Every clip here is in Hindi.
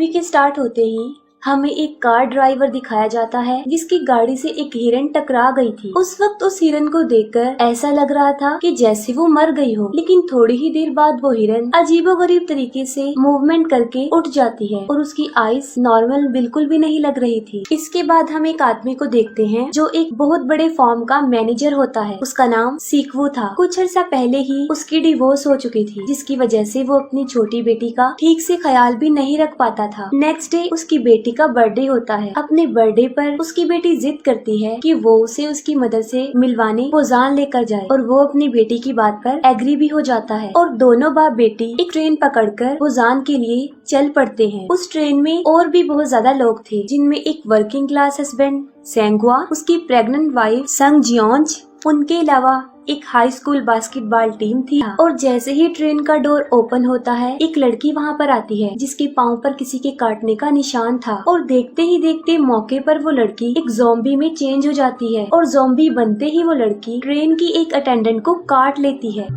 मूवी के स्टार्ट होते ही हमें एक कार ड्राइवर दिखाया जाता है जिसकी गाड़ी से एक हिरन टकरा गई थी। उस वक्त उस हिरन को देखकर ऐसा लग रहा था कि जैसे वो मर गई हो, लेकिन थोड़ी ही देर बाद वो हिरन अजीबोगरीब तरीके से मूवमेंट करके उठ जाती है और उसकी आईज नॉर्मल बिल्कुल भी नहीं लग रही थी। इसके बाद हम एक आदमी को देखते हैं जो एक बहुत बड़े फॉर्म का मैनेजर होता है। उसका नाम सीक्वू था। कुछ अर्सा पहले ही उसकी डिवोर्स हो चुकी थी, जिसकी वजह से वो अपनी छोटी बेटी का ठीक से ख्याल भी नहीं रख पाता था। नेक्स्ट डे उसकी बेटी का बर्थडे होता है। अपने बर्थडे पर उसकी बेटी जिद करती है कि वो उसे उसकी मदर से मिलवाने पोजान लेकर जाए और वो अपनी बेटी की बात पर एग्री भी हो जाता है और दोनों बाप बेटी एक ट्रेन पकड़कर पोजान के लिए चल पड़ते हैं। उस ट्रेन में और भी बहुत ज्यादा लोग थे, जिनमें एक वर्किंग क्लास हस्बैंड सेंगुआ, उसकी प्रेग्नेंट वाइफ संग जियोंज, उनके अलावा एक हाई स्कूल बास्केटबॉल टीम थी। और जैसे ही ट्रेन का डोर ओपन होता है, एक लड़की वहाँ पर आती है जिसके पाँव पर किसी के काटने का निशान था और देखते ही देखते मौके पर वो लड़की एक ज़ॉम्बी में चेंज हो जाती है और ज़ॉम्बी बनते ही वो लड़की ट्रेन की एक अटेंडेंट को काट लेती है।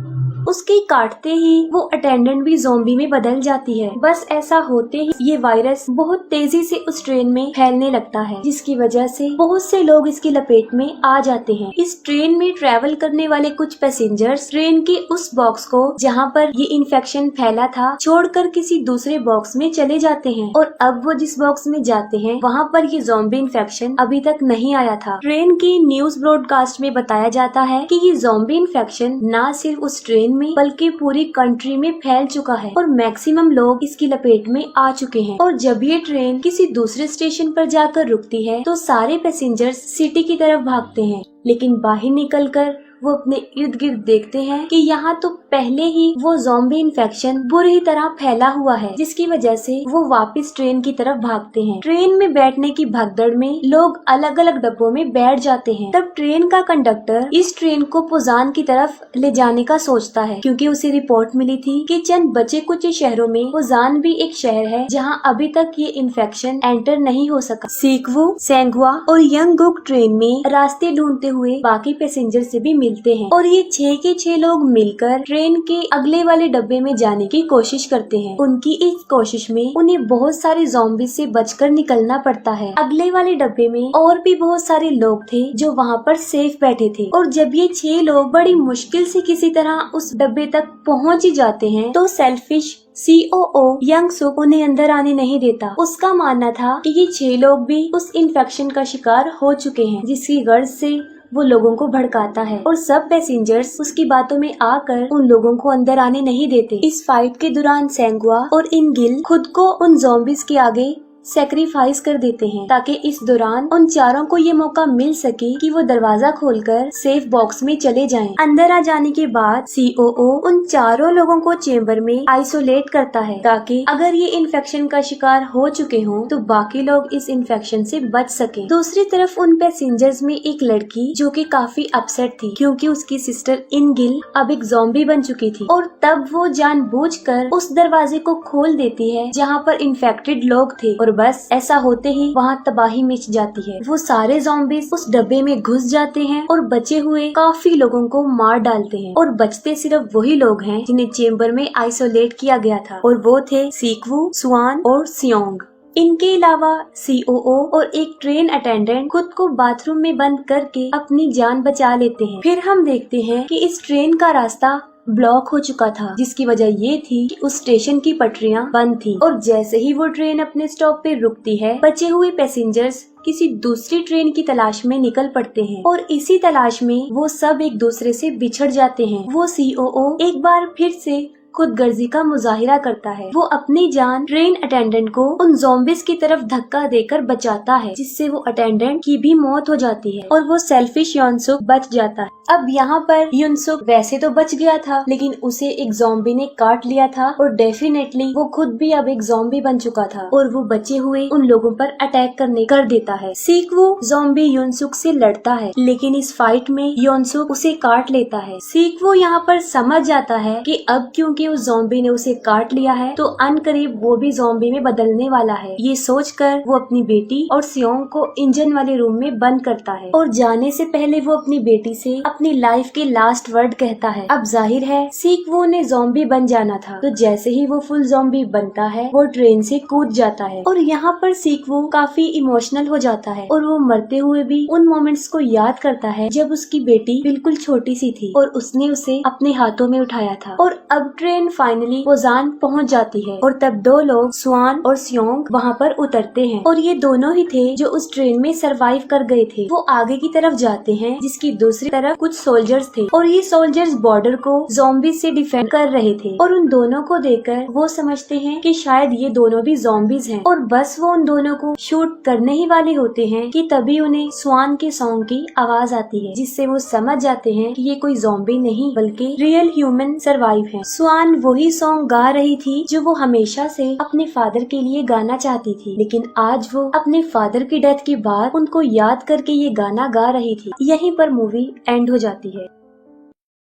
उसके काटते ही वो अटेंडेंट भी ज़ॉम्बी में बदल जाती है। बस ऐसा होते ही ये वायरस बहुत तेजी से उस ट्रेन में फैलने लगता है, जिसकी वजह से बहुत से लोग इसकी लपेट में आ जाते हैं। इस ट्रेन में ट्रेवल करने वाले कुछ पैसेंजर्स ट्रेन के उस बॉक्स को जहाँ पर ये इन्फेक्शन फैला था छोड़कर किसी दूसरे बॉक्स में चले जाते हैं और अब वो जिस बॉक्स में जाते हैं वहाँ पर ये ज़ॉम्बी इन्फेक्शन अभी तक नहीं आया था। ट्रेन की न्यूज ब्रॉडकास्ट में बताया जाता है कि ये ज़ॉम्बी इन्फेक्शन न सिर्फ उस ट्रेन में बल्कि पूरी कंट्री में फैल चुका है और मैक्सिमम लोग इसकी लपेट में आ चुके हैं। और जब ये ट्रेन किसी दूसरे स्टेशन पर जाकर रुकती है तो सारे पैसेंजर्स सिटी की तरफ भागते हैं, लेकिन बाहर निकलकर वो अपने इर्द गिर्द देखते हैं कि यहाँ तो पहले ही वो ज़ॉम्बी इन्फेक्शन बुरी तरह फैला हुआ है, जिसकी वजह से वो वापस ट्रेन की तरफ भागते हैं। ट्रेन में बैठने की भगदड़ में लोग अलग अलग डब्बों में बैठ जाते हैं। तब ट्रेन का कंडक्टर इस ट्रेन को पोजान की तरफ ले जाने का सोचता है, क्योंकि उसे रिपोर्ट मिली थी कि चंद बचे कुछ शहरों में पोजान भी एक शहर है जहाँ अभी तक ये इन्फेक्शन एंटर नहीं हो सका। सीक्वू, सेंगुआ और यंगगुक ट्रेन में रास्ते ढूंढते हुए बाकी पैसेंजर से भी मिलते हैं और ये 6 के 6 लोग मिलकर ट्रेन के अगले वाले डब्बे में जाने की कोशिश करते हैं। उनकी इस कोशिश में उन्हें बहुत सारे ज़ॉम्बी से बचकर निकलना पड़ता है। अगले वाले डब्बे में और भी बहुत सारे लोग थे जो वहाँ पर सेफ बैठे थे और जब ये 6 लोग बड़ी मुश्किल से किसी तरह उस डब्बे तक पहुँच ही जाते हैं तो सेल्फिश COO यंग सुक उन्हें अंदर आने नहीं देता। उसका मानना था कि ये 6 लोग भी उस इन्फेक्शन का शिकार हो चुके हैं, जिसकी गर्ज से वो लोगों को भड़काता है और सब पैसेंजर्स उसकी बातों में आकर उन लोगों को अंदर आने नहीं देते। इस फाइट के दौरान सेंगुआ और इनगिल खुद को उन ज़ॉम्बीज के आगे सेक्रीफाइस कर देते हैं ताकि इस दौरान उन चारों को ये मौका मिल सके कि वो दरवाजा खोलकर सेफ बॉक्स में चले जाएं। अंदर आ जाने के बाद COO उन चारों लोगों को चेम्बर में आइसोलेट करता है ताकि अगर ये इन्फेक्शन का शिकार हो चुके हों तो बाकी लोग इस इन्फेक्शन से बच सके। दूसरी तरफ उन पैसेंजर्स में एक लड़की जो कि काफी अपसेट थी क्योंकि उसकी सिस्टर इनगिल अब एक ज़ॉम्बी बन चुकी थी और तब वो जानबूझकर उस दरवाजे को खोल देती है जहाँ पर इन्फेक्टेड लोग थे और बस ऐसा होते ही वहाँ तबाही मच जाती है। वो सारे ज़ॉम्बीज उस डब्बे में घुस जाते हैं और बचे हुए काफी लोगों को मार डालते हैं और बचते सिर्फ वही लोग हैं जिन्हें चेम्बर में आइसोलेट किया गया था और वो थे सीक्वू, सुआन और सियोंग। इनके अलावा COO और एक ट्रेन अटेंडेंट खुद को बाथरूम में बंद करके अपनी जान बचा लेते हैं। फिर हम देखते हैं कि इस ट्रेन का रास्ता ब्लॉक हो चुका था, जिसकी वजह ये थी कि उस स्टेशन की पटरियां बंद थी और जैसे ही वो ट्रेन अपने स्टॉप पे रुकती है बचे हुए पैसेंजर्स किसी दूसरी ट्रेन की तलाश में निकल पड़ते हैं और इसी तलाश में वो सब एक दूसरे से बिछड़ जाते हैं। वो COO एक बार फिर से खुदगर्जी का मुजाहिरा करता है। वो अपनी जान ट्रेन अटेंडेंट को उन ज़ॉम्बीज की तरफ धक्का देकर बचाता है, जिससे वो अटेंडेंट की भी मौत हो जाती है और वो सेल्फिश युनसुक बच जाता है। अब यहाँ पर युनसुक वैसे तो बच गया था, लेकिन उसे एक ज़ॉम्बी ने काट लिया था और डेफिनेटली वो खुद भी अब एक ज़ॉम्बी बन चुका था और वो बचे हुए उन लोगों पर अटैक कर देता है। सीक्वू ज़ॉम्बी युनसुक से लड़ता है, लेकिन इस फाइट में युनसुक उसे काट लेता है। सीक्वू यहाँ पर समझ जाता है कि अब क्योंकि उस ज़ॉम्बी ने उसे काट लिया है तो अनकरीब वो भी ज़ॉम्बी में बदलने वाला है। ये सोचकर वो अपनी बेटी और सियोंग को इंजन वाले रूम में बंद करता है और जाने से पहले वो अपनी बेटी से अपनी लाइफ के लास्ट वर्ड कहता है। अब जाहिर है सीक्वो ने ज़ॉम्बी बन जाना था, तो जैसे ही वो फुल ज़ॉम्बी बनता है वो ट्रेन से कूद जाता है और यहाँ पर सीक्वो काफी इमोशनल हो जाता है और वो मरते हुए भी उन मोमेंट्स को याद करता है जब उसकी बेटी बिल्कुल छोटी सी थी और उसने उसे अपने हाथों में उठाया था। और अब ट्रेन फाइनली पोजान पहुंच जाती है और तब दो लोग स्वान और स्योंग वहाँ पर उतरते हैं और ये दोनों ही थे जो उस ट्रेन में सरवाइव कर गए थे। वो आगे की तरफ जाते हैं जिसकी दूसरी तरफ कुछ सोल्जर्स थे और ये सोल्जर्स बॉर्डर को ज़ॉम्बी से डिफेंड कर रहे थे और उन दोनों को देखकर वो समझते हैं कि शायद ये दोनों भी ज़ॉम्बीज हैं और बस वो उन दोनों को शूट करने ही वाले होते हैं कि तभी उन्हें स्वान के सॉन्ग की आवाज आती है, जिससे वो समझ जाते हैं कि ये कोई ज़ॉम्बी नहीं बल्कि रियल ह्यूमन सरवाइव है। स्वान वही सॉन्ग गा रही थी जो वो हमेशा से अपने फादर के लिए गाना चाहती थी, लेकिन आज वो अपने फादर की डेथ के बाद उनको याद करके ये गाना गा रही थी। यहीं पर मूवी एंड हो जाती है।